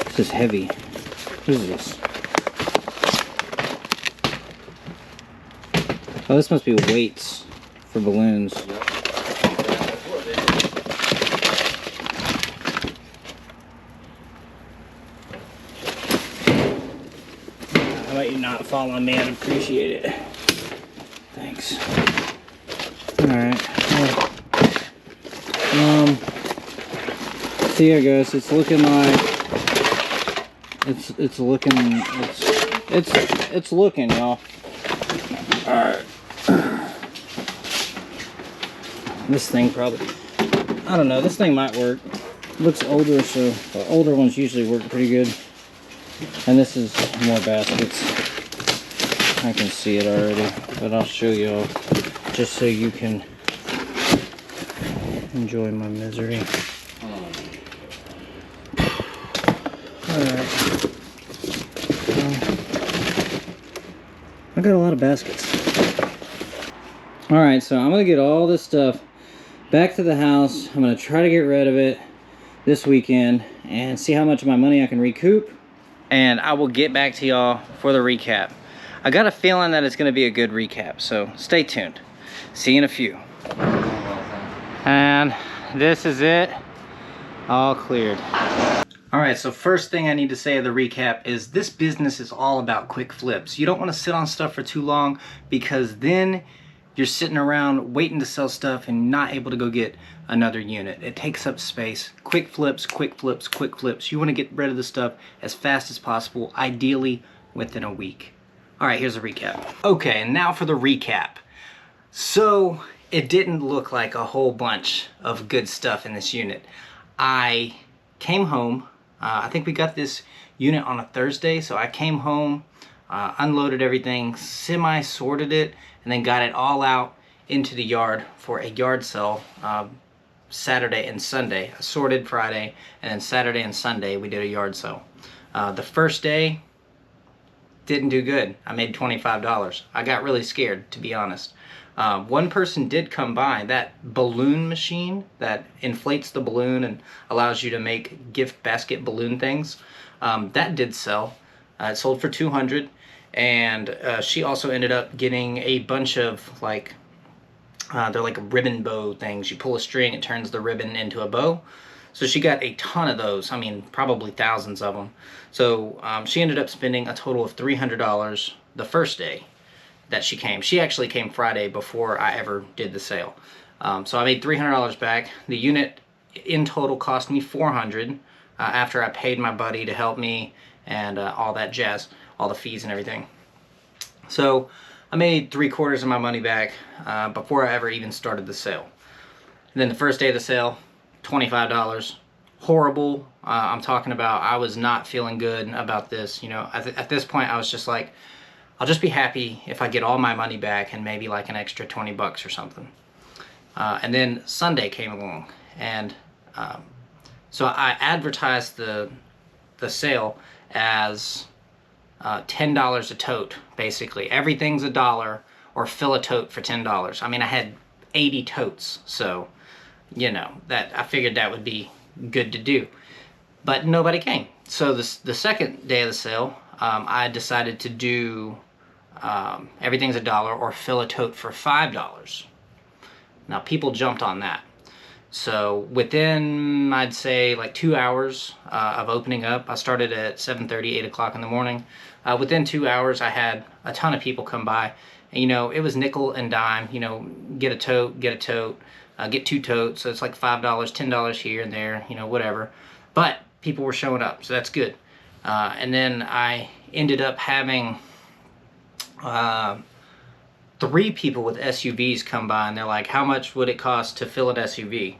This is heavy. What is this? Oh, this must be weights for balloons. How about you not follow me? I'd appreciate it. Thanks. Alright. So yeah, guys, it's looking like it's looking, y'all. Alright. This thing probably, I don't know, this thing might work. Looks older, so the older ones usually work pretty good. And this is more baskets. I can see it already, but I'll show y'all just so you can enjoy my misery. Alright. I got a lot of baskets. Alright, so I'm going to get all this stuff back to the house. I'm going to try to get rid of it this weekend and see how much of my money I can recoup. And I will get back to y'all for the recap. I got a feeling that it's going to be a good recap, so stay tuned. See you in a few. And this is it. All cleared. Alright, so first thing I need to say of the recap is this business is all about quick flips. You don't want to sit on stuff for too long because then you're sitting around waiting to sell stuff and not able to go get another unit. It takes up space. Quick flips, quick flips, quick flips. You want to get rid of the stuff as fast as possible, ideally within a week. Alright, here's a recap. Okay, and now for the recap. So, it didn't look like a whole bunch of good stuff in this unit. I came home. I think we got this unit on a Thursday, so I came home, unloaded everything, semi-sorted it, and then got it all out into the yard for a yard sale Saturday and Sunday. I sorted Friday, and then Saturday and Sunday we did a yard sale. The first day didn't do good. I made $25. I got really scared, to be honest. One person did come by. That balloon machine that inflates the balloon and allows you to make gift basket balloon things, that did sell. It sold for $200, and she also ended up getting a bunch of like, they're like ribbon bow things. You pull a string, it turns the ribbon into a bow. So she got a ton of those. I mean, probably thousands of them. So she ended up spending a total of $300 the first day that she came. She actually came Friday before I ever did the sale. So I made $300 back. The unit in total cost me $400 after I paid my buddy to help me and all that jazz, all the fees and everything. So I made 3/4 of my money back before I ever even started the sale. And then the first day of the sale, $25. Horrible. I'm talking about I was not feeling good about this. You know, at this point I was just like, I'll just be happy if I get all my money back and maybe like an extra 20 bucks or something. And then Sunday came along, and so I advertised the sale as $10 a tote, basically. Everything's $1 or fill a tote for $10. I mean, I had 80 totes, so, you know, that I figured that would be good to do. But nobody came. So the second day of the sale, I decided to do everything's $1 or fill a tote for $5. Now people jumped on that. So within, I'd say, like 2 hours of opening up, I started at 7:30, 8 o'clock in the morning. Within 2 hours, I had a ton of people come by. And, you know, it was nickel and dime. You know, get a tote, get 2 totes. So it's like $5, $10 here and there, you know, whatever. But people were showing up, so that's good. And then I ended up having 3 people with SUVs come by, and they're like, how much would it cost to fill an SUV?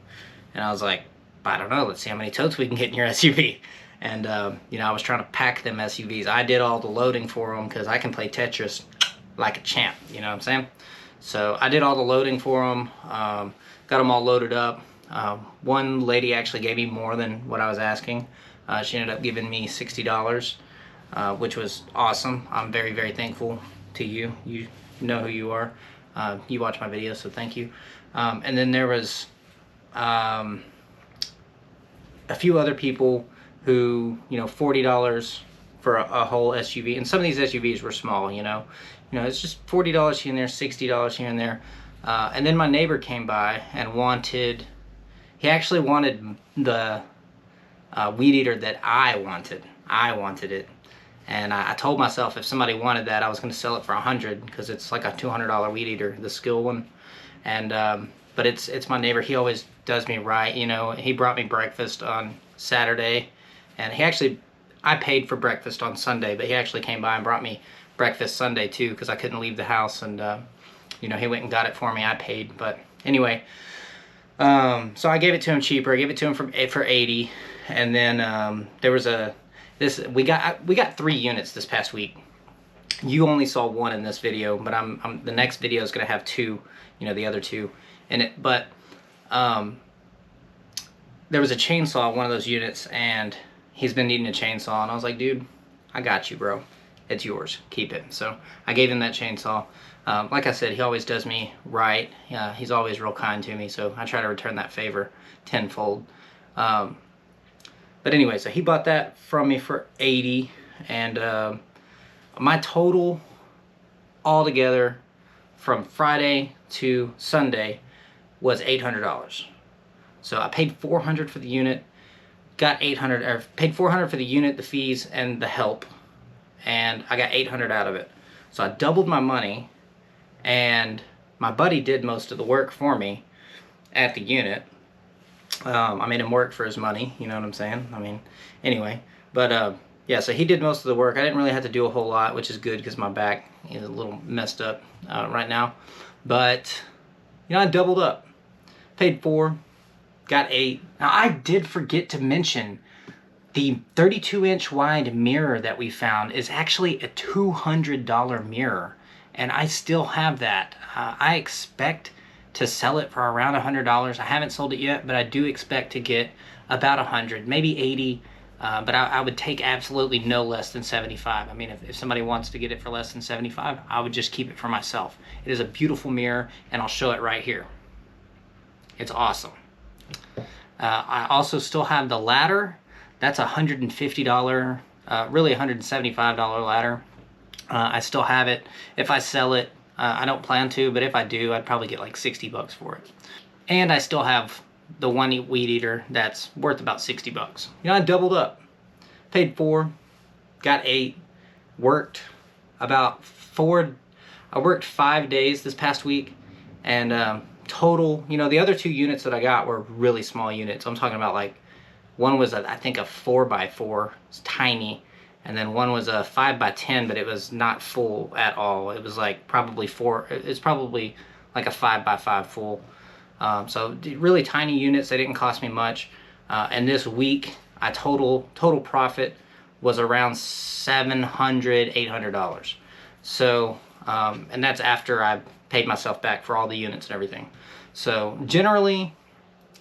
And I was like, I don't know, let's see how many totes we can get in your SUV. And you know, I was trying to pack them SUVs. I did all the loading for them because I can play Tetris like a champ, you know what I'm saying? So I did all the loading for them, got them all loaded up. One lady actually gave me more than what I was asking. She ended up giving me $60, which was awesome. I'm very, very thankful to you. You know who you are. You watch my videos, so thank you. And then there was a few other people who, you know, $40 for a whole SUV. And some of these SUVs were small, you know. It's just $40 here and there, $60 here and there. And then my neighbor came by and he actually wanted the weed eater that I wanted. I wanted it. And I told myself if somebody wanted that, I was going to sell it for $100 because it's like a $200 weed eater, the Skill one. And but it's my neighbor. He always does me right, you know. He brought me breakfast on Saturday, and I paid for breakfast on Sunday, but he actually came by and brought me breakfast Sunday too because I couldn't leave the house, and you know, he went and got it for me. I paid, but anyway, so I gave it to him cheaper. I gave it to him for 80, and then there was we got 3 units this past week. You only saw 1 in this video, but the next video is gonna have 2, you know, the other 2 in it. But there was a chainsaw in one of those units, and he's been needing a chainsaw, and I was like, dude, I got you, bro. It's yours. Keep it. So I gave him that chainsaw. Like I said, he always does me right. He's always real kind to me, so I try to return that favor tenfold. But anyway, so he bought that from me for 80, and my total altogether from Friday to Sunday was $800. So I paid $400 for the unit, got $800, or paid $400 for the unit, the fees, and the help, and I got $800 out of it. So I doubled my money, and my buddy did most of the work for me at the unit. I made him work for his money, you know what I'm saying? I mean, anyway, but yeah, so he did most of the work. I didn't really have to do a whole lot, which is good because my back is a little messed up right now. But, you know, I doubled up. Paid 4, got 8. Now, I did forget to mention the 32-inch wide mirror that we found is actually a $200 mirror, and I still have that. I expect to sell it for around $100. I haven't sold it yet, but I do expect to get about 100, maybe 80, but I would take absolutely no less than 75. I mean, if somebody wants to get it for less than 75, I would just keep it for myself. It is a beautiful mirror, and I'll show it right here. It's awesome. I also still have the ladder. That's a $150, really $175 ladder. I still have it. If I sell it, I don't plan to, but if I do, I'd probably get like 60 bucks for it. And I still have the one weed eater that's worth about 60 bucks. You know, I doubled up. Paid 4, got 8, worked about 4, I worked 5 days this past week, and total, you know, the other 2 units that I got were really small units. I'm talking about, like, one was I think a 4x4, it's tiny, and then one was a 5x10, but it was not full at all. It was like probably it's probably like a 5x5 full. So really tiny units. They didn't cost me much. And this week, total profit was around $700, $800. So, and that's after I paid myself back for all the units and everything. So generally,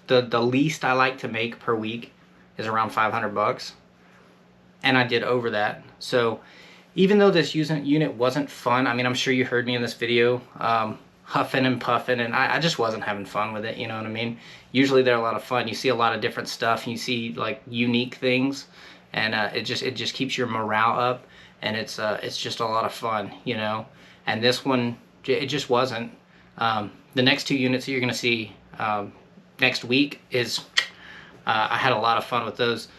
the least I like to make per week is around 500 bucks. And I did over that. So even though this unit wasn't fun, I mean, I'm sure you heard me in this video, huffing and puffing, and I just wasn't having fun with it, you know what I mean? Usually they're a lot of fun. You see a lot of different stuff, and you see like unique things, and it just keeps your morale up, and it's just a lot of fun, you know? And this one, it just wasn't. The next 2 units that you're gonna see next week is, I had a lot of fun with those.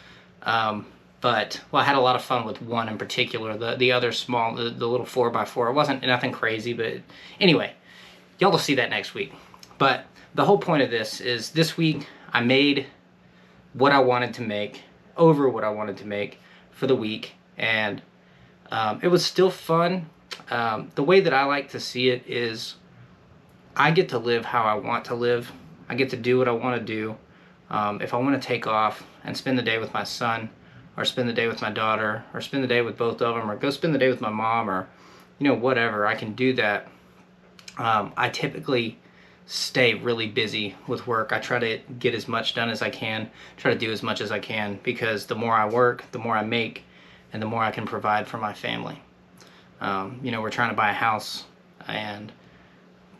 But, well, I had a lot of fun with one in particular. The other small, the little 4x4. It wasn't nothing crazy, but anyway, y'all will see that next week. But the whole point of this is this week I made what I wanted to make, over what I wanted to make for the week, and it was still fun. The way that I like to see it is I get to live how I want to live. I get to do what I want to do. If I want to take off and spend the day with my son, or spend the day with my daughter, or spend the day with both of them, or go spend the day with my mom, or whatever, I can do that. I typically stay really busy with work. I try to get as much done as I can, try to do as much as I can, because the more I work, the more I make, and the more I can provide for my family. We're trying to buy a house, and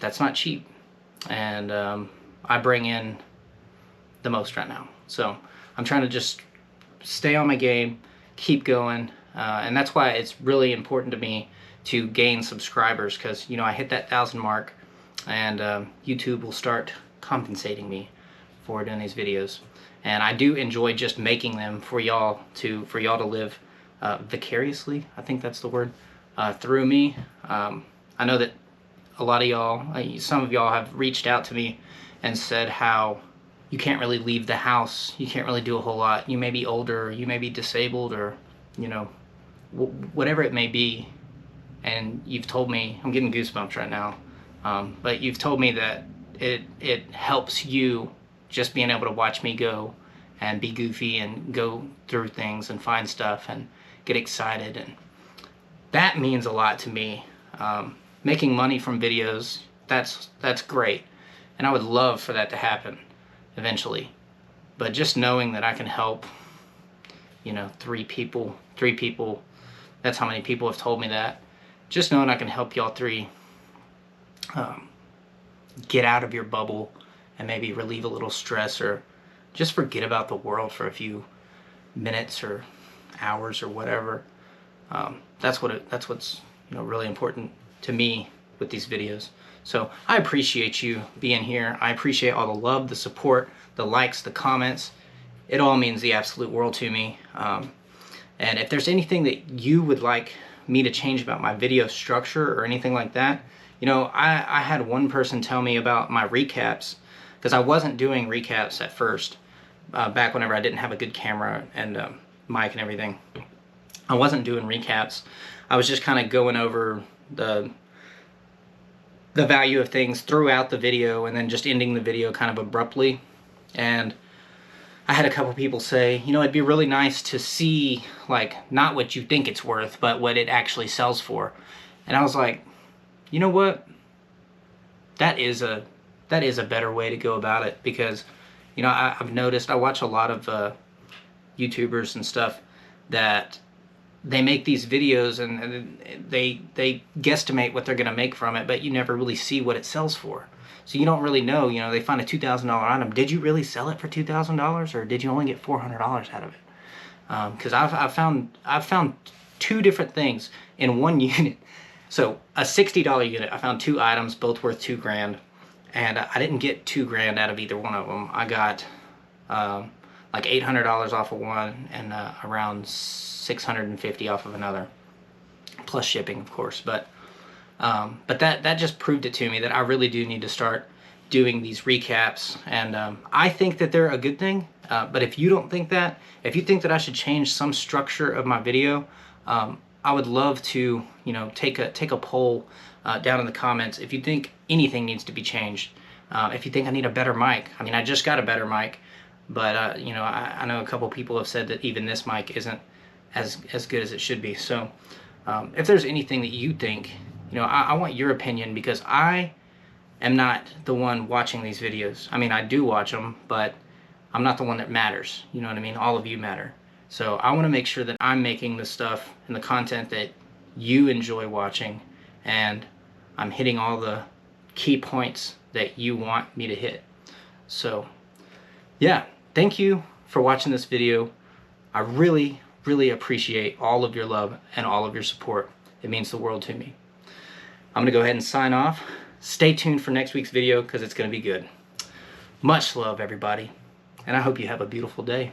that's not cheap. And I bring in the most right now. So I'm trying to just stay on my game, keep going, and that's why it's really important to me to gain subscribers, because I hit that 1,000 mark, and YouTube will start compensating me for doing these videos. And I do enjoy just making them for y'all to live vicariously, I think that's the word, through me. I know that a lot of y'all, some of y'all have reached out to me and said how you can't really leave the house, you can't really do a whole lot, you may be older, you may be disabled, or whatever it may be. And you've told me, I'm getting goosebumps right now, but you've told me that it helps you just being able to watch me go and be goofy and go through things and find stuff and get excited, and that means a lot to me. Making money from videos, that's great, and I would love for that to happen eventually. But just knowing that I can help, three people, that's how many people have told me that. Just knowing I can help y'all three get out of your bubble and maybe relieve a little stress, or just forget about the world for a few minutes or hours or whatever. That's what's really important to me with these videos. So I appreciate you being here. I appreciate all the love, the support, the likes, the comments. It all means the absolute world to me. And if there's anything that you would like me to change about my video structure or anything like that, I had one person tell me about my recaps, because I wasn't doing recaps at first, back whenever I didn't have a good camera and mic and everything. I wasn't doing recaps. I was just kind of going over the value of things throughout the video, and then just ending the video kind of abruptly. And I had a couple people say, it'd be really nice to see, like, not what you think it's worth, but what it actually sells for. And I was like, you know what? That is a better way to go about it, because, I've noticed, I watch a lot of YouTubers and stuff that they make these videos and they guesstimate what they're going to make from it, but you never really see what it sells for. So you don't really know, they find a $2,000 item. Did you really sell it for $2,000, or did you only get $400 out of it? Because I've found two different things in one unit. So a $60 unit, I found two items, both worth $2,000, and I didn't get $2,000 out of either one of them. I got like $800 off of one, and around $650 off of another, plus shipping, of course. But that just proved it to me that I really do need to start doing these recaps, and I think that they're a good thing. But if you don't think that, if you think that I should change some structure of my video, I would love to, take a poll down in the comments if you think anything needs to be changed. If you think I need a better mic, I just got a better mic, but I know a couple people have said that even this mic isn't as good as it should be. So if there's anything that you think, I want your opinion, because I am not the one watching these videos. I do watch them, but I'm not the one that matters. You know what I mean? All of you matter. So I want to make sure that I'm making the stuff and the content that you enjoy watching, and I'm hitting all the key points that you want me to hit. So yeah, thank you for watching this video. I really, really appreciate all of your love and all of your support. It means the world to me. I'm gonna go ahead and sign off. Stay tuned for next week's video, because it's gonna be good. Much love, everybody, and I hope you have a beautiful day.